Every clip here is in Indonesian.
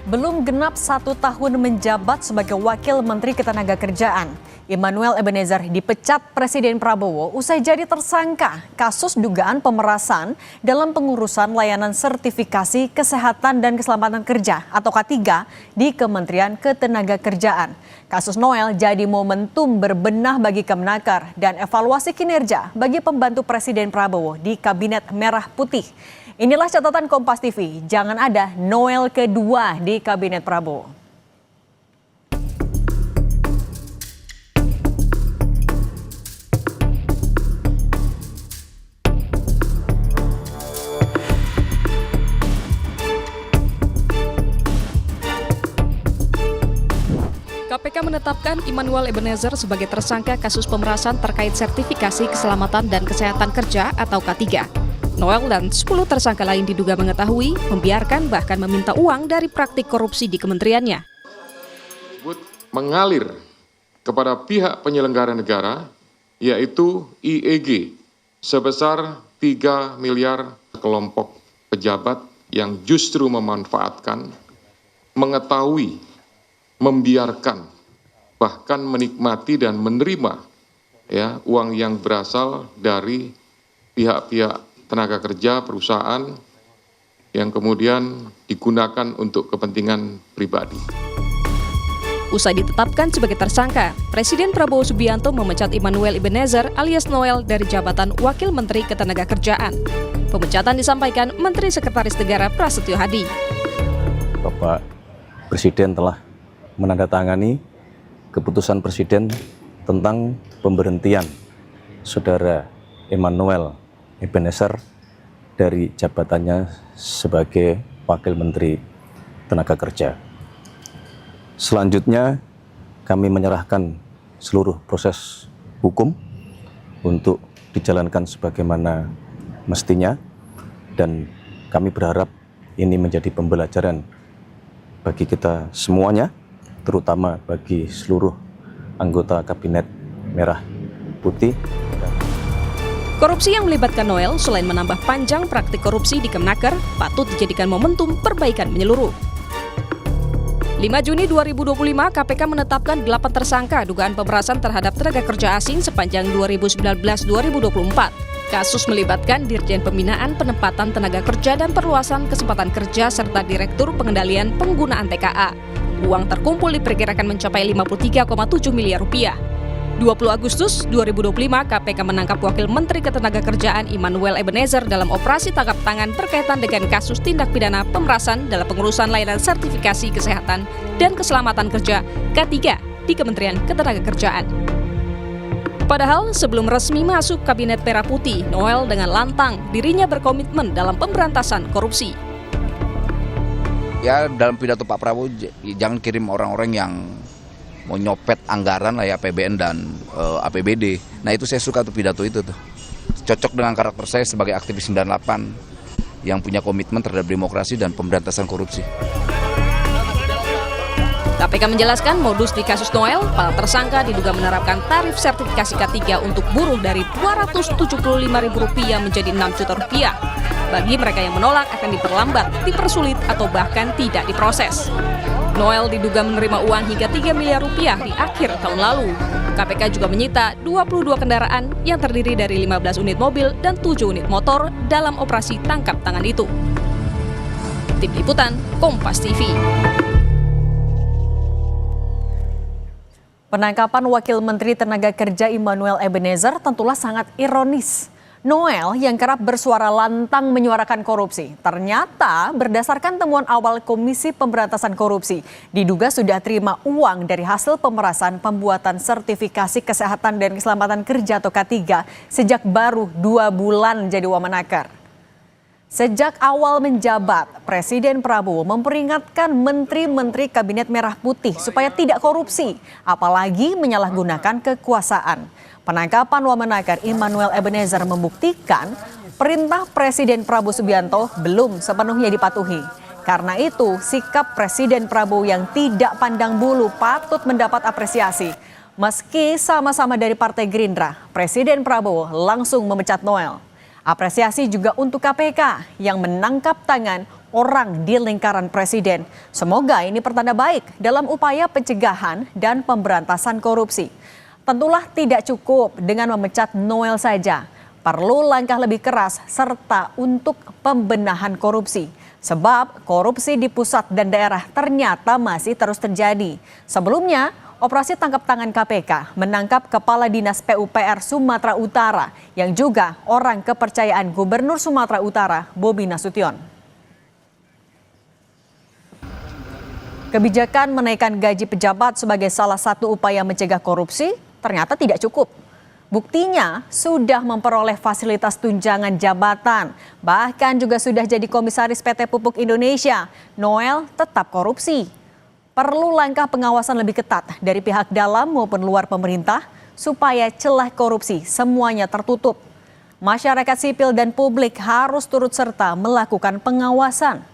Belum genap 1 tahun menjabat sebagai Wakil Menteri Ketenagakerjaan, Immanuel Ebenezer dipecat Presiden Prabowo usai jadi tersangka kasus dugaan pemerasan dalam pengurusan layanan sertifikasi kesehatan dan keselamatan kerja atau K3 di Kementerian Ketenagakerjaan. Kasus Noel jadi momentum berbenah bagi Kemenaker dan evaluasi kinerja bagi pembantu Presiden Prabowo di Kabinet Merah Putih. Inilah catatan Kompas TV, jangan ada Noel kedua di Kabinet Prabowo. KPK menetapkan Immanuel Ebenezer sebagai tersangka kasus pemerasan terkait sertifikasi keselamatan dan kesehatan kerja atau K3. Noel dan 10 tersangka lain diduga mengetahui, membiarkan bahkan meminta uang dari praktik korupsi di kementeriannya. Mengalir kepada pihak penyelenggara negara, yaitu IEG, sebesar 3 miliar kelompok pejabat yang justru memanfaatkan, mengetahui, membiarkan, bahkan menikmati dan menerima uang yang berasal dari pihak-pihak tenaga kerja perusahaan yang kemudian digunakan untuk kepentingan pribadi. Usai ditetapkan sebagai tersangka, Presiden Prabowo Subianto memecat Immanuel Ebenezer alias Noel dari jabatan Wakil Menteri Ketenagakerjaan. Pemecatan disampaikan Menteri Sekretaris Negara Prasetyo Hadi. Bapak Presiden telah menandatangani keputusan Presiden tentang pemberhentian Saudara Immanuel Ebenezer dari jabatannya sebagai Wakil Menteri Tenaga Kerja. Selanjutnya kami menyerahkan seluruh proses hukum untuk dijalankan sebagaimana mestinya dan kami berharap ini menjadi pembelajaran bagi kita semuanya, terutama bagi seluruh anggota Kabinet Merah Putih. Korupsi yang melibatkan Noel selain menambah panjang praktik korupsi di Kemenaker, patut dijadikan momentum perbaikan menyeluruh. 5 Juni 2025, KPK menetapkan 8 tersangka dugaan pemerasan terhadap tenaga kerja asing sepanjang 2019-2024. Kasus melibatkan Dirjen Pembinaan Penempatan Tenaga Kerja dan Perluasan Kesempatan Kerja serta Direktur Pengendalian Penggunaan TKA. Uang terkumpul diperkirakan mencapai 53,7 miliar rupiah. 20 Agustus 2025, KPK menangkap Wakil Menteri Ketenagakerjaan Immanuel Ebenezer dalam operasi tangkap tangan berkaitan dengan kasus tindak pidana pemerasan dalam pengurusan layanan sertifikasi kesehatan dan keselamatan kerja K3 di Kementerian Ketenagakerjaan. Padahal sebelum resmi masuk Kabinet Merah Putih, Noel dengan lantang dirinya berkomitmen dalam pemberantasan korupsi. Ya, dalam pidato Pak Prabowo, jangan kirim orang-orang yang mau nyopet anggaran lah ya, APBN dan APBD. Nah itu saya suka tuh pidato itu tuh. Cocok dengan karakter saya sebagai aktivis 98 yang punya komitmen terhadap demokrasi dan pemberantasan korupsi. KPK menjelaskan modus di kasus Noel, para tersangka diduga menerapkan tarif sertifikasi K3 untuk buruh dari Rp275.000 menjadi Rp6 juta. Bagi mereka yang menolak akan diperlambat, dipersulit, atau bahkan tidak diproses. Noel diduga menerima uang hingga Rp3 miliar di akhir tahun lalu. KPK juga menyita 22 kendaraan yang terdiri dari 15 unit mobil dan 7 unit motor dalam operasi tangkap tangan itu. Tim Liputan, Kompas TV. Penangkapan Wakil Menteri Tenaga Kerja Immanuel Ebenezer tentulah sangat ironis. Noel yang kerap bersuara lantang menyuarakan korupsi, ternyata berdasarkan temuan awal Komisi Pemberantasan Korupsi, diduga sudah terima uang dari hasil pemerasan pembuatan sertifikasi kesehatan dan keselamatan kerja atau K3 sejak baru 2 bulan jadi wamenaker. Sejak awal menjabat, Presiden Prabowo memperingatkan menteri-menteri Kabinet Merah Putih supaya tidak korupsi, apalagi menyalahgunakan kekuasaan. Penangkapan wamenaker Immanuel Ebenezer membuktikan perintah Presiden Prabowo Subianto belum sepenuhnya dipatuhi. Karena itu, sikap Presiden Prabowo yang tidak pandang bulu patut mendapat apresiasi. Meski sama-sama dari Partai Gerindra, Presiden Prabowo langsung memecat Noel. Apresiasi juga untuk KPK yang menangkap tangan orang di lingkaran presiden. Semoga ini pertanda baik dalam upaya pencegahan dan pemberantasan korupsi. Tentulah tidak cukup dengan memecat Noel saja. Perlu langkah lebih keras serta untuk pembenahan korupsi. Sebab korupsi di pusat dan daerah ternyata masih terus terjadi. Sebelumnya, operasi tangkap tangan KPK menangkap Kepala Dinas PUPR Sumatera Utara yang juga orang kepercayaan Gubernur Sumatera Utara, Bobi Nasution. Kebijakan menaikkan gaji pejabat sebagai salah satu upaya mencegah korupsi ternyata tidak cukup. Buktinya sudah memperoleh fasilitas tunjangan jabatan, bahkan juga sudah jadi komisaris PT Pupuk Indonesia. Noel tetap korupsi. Perlu langkah pengawasan lebih ketat dari pihak dalam maupun luar pemerintah supaya celah korupsi semuanya tertutup. Masyarakat sipil dan publik harus turut serta melakukan pengawasan.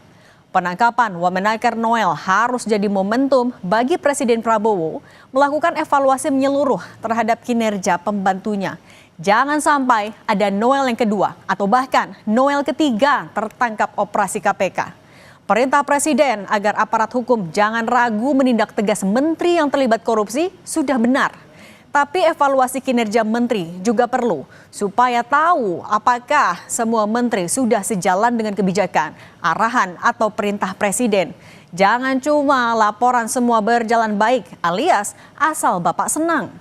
Penangkapan Wamenaker Noel harus jadi momentum bagi Presiden Prabowo melakukan evaluasi menyeluruh terhadap kinerja pembantunya. Jangan sampai ada Noel yang kedua atau bahkan Noel ketiga tertangkap operasi KPK. Perintah Presiden agar aparat hukum jangan ragu menindak tegas menteri yang terlibat korupsi sudah benar. Tapi evaluasi kinerja menteri juga perlu supaya tahu apakah semua menteri sudah sejalan dengan kebijakan, arahan atau perintah presiden. Jangan cuma laporan semua berjalan baik alias asal Bapak senang.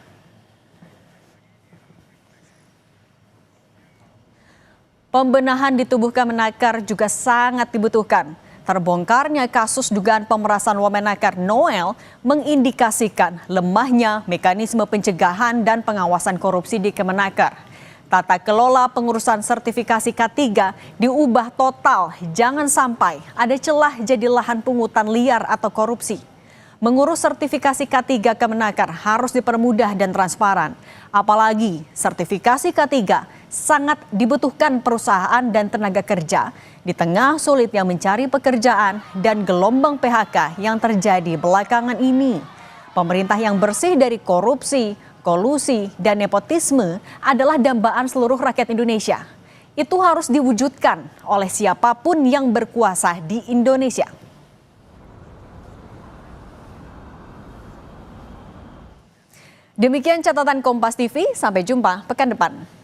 Pembenahan di tubuh Kemenaker juga sangat dibutuhkan. Terbongkarnya kasus dugaan pemerasan Wamenaker Noel mengindikasikan lemahnya mekanisme pencegahan dan pengawasan korupsi di Kemenaker. Tata kelola pengurusan sertifikasi K3 diubah total, jangan sampai ada celah jadi lahan pungutan liar atau korupsi. Mengurus sertifikasi K3 Kemenaker harus dipermudah dan transparan. Apalagi sertifikasi K3 sangat dibutuhkan perusahaan dan tenaga kerja di tengah sulitnya mencari pekerjaan dan gelombang PHK yang terjadi belakangan ini. Pemerintah yang bersih dari korupsi, kolusi, dan nepotisme adalah dambaan seluruh rakyat Indonesia. Itu harus diwujudkan oleh siapapun yang berkuasa di Indonesia. Demikian catatan Kompas TV, sampai jumpa pekan depan.